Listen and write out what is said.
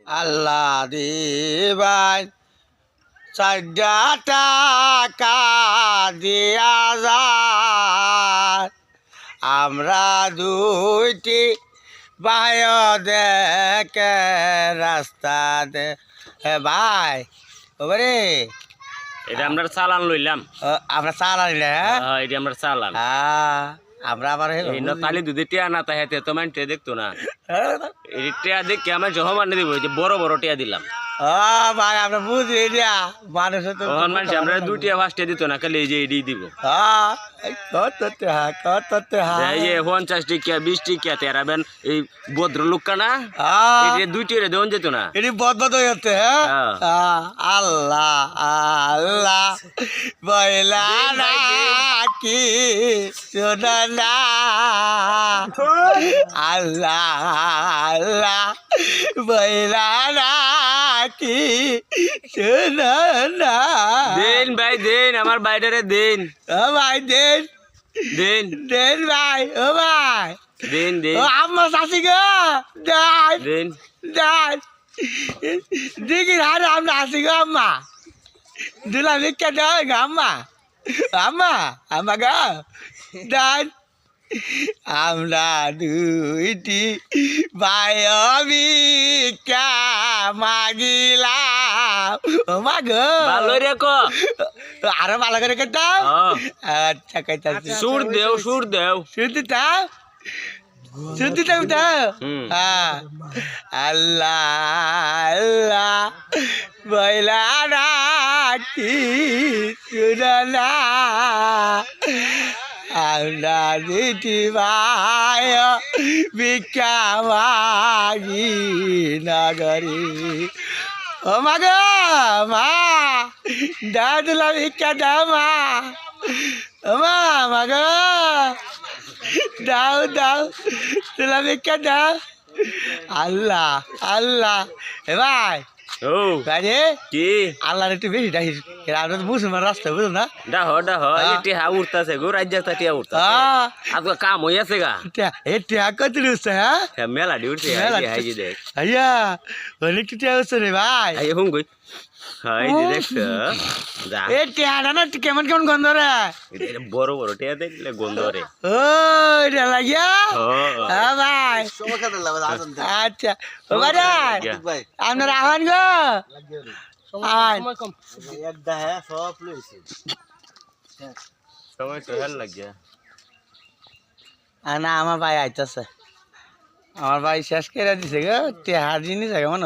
আল্লাহ দিবাই চারটা টাকা দিয়া যায় আমরা দুইটি বায় দেখে রাস্তা দে হে ভাই ওরে এটা আমরা চালান লইলাম আমরা চালানি না এটা আমরা চালান আমরা আবার এই না তালি দুধে টিয়া না তাই তো মান টিয়া দেখতো না এই টিয়া দেখে আমার জহমান দিব যে বড় বড় টিয়া দিলাম ভাই আমরা বুঝি দিয়া মানুষ তো মানুষ আমরা দুইটিয়া ফার্স্টে দিত না খালি এই যে এডি দিব এই যে 50 টিকা 20 টিকা তেরাবেন এই ভদ্রলোক কানা এই দুইটিরে দেন যেত না এটি বদবদ হচ্ছে আল্লাহ আল্লাহ বইলা না কি শোনা না আল্লাহ আল্লাহ বইলা না কি শোনা না দেন ভাই দেন আমার বাইটারে দেন ও ভাই দেন দেন দেন ভাই ও ভাই দেন দেন ও আম্মা শাশি গো দেন দেন দেন দিকে হারে আমরা আসি গো আম্মা দিলাম ভিক্ষা দেওয়া গো আম্মা আম্মা আম্মা গো দেন আমরা দুইটি ভাই ভিক্ষা মাগিলাম ও মা গো ভালো রে কো আরো ভালো করে কেটাও আচ্ছা কেটা সুর দেও শুনতে শুনতে দাও আল্লাহ আল্লাহ বইলা রাখি শুনা আমরা দিটি ভাই ভিক্ষা মাগি নগরী ও মা গো মা দাও দিলাম ভিক্ষা দাও মা ও মা গো দাও দাও দিলাম ভিক্ষা দাও আল্লাহ আল্লাহ এ ভাই ও ভাই কি আল্লাহ একটু বেশি ডাকিস আমরা তো মুসলমান রাস্তা বুঝো না ডাহ এই টিহা উঠতাছে গো রাজ্যটা টিহা উঠতাছে আজকে কাম হইয়াছে গা এটি কত উঠছে হ্যাঁ মেলা উঠছে হাই যে দেখ আইয়া অনেক টিয়া উঠছে রে ভাই আই হুম গই হাই যে দেখ যা এই টিয়া না কেমন কেমন গন্ধ রে এটা বড় বড় টিয়া দেখলে গন্ধ রে ও এটা লাগিয়া হ্যাঁ ভাই আচ্ছা ও ভাই আপনার আহ্বান গো সময় তো হেল লাগিয়া না আমার ভাই আইতাছে আমার ভাই শেষ করে দিছে গো টিয়া জিনিস আগে মনে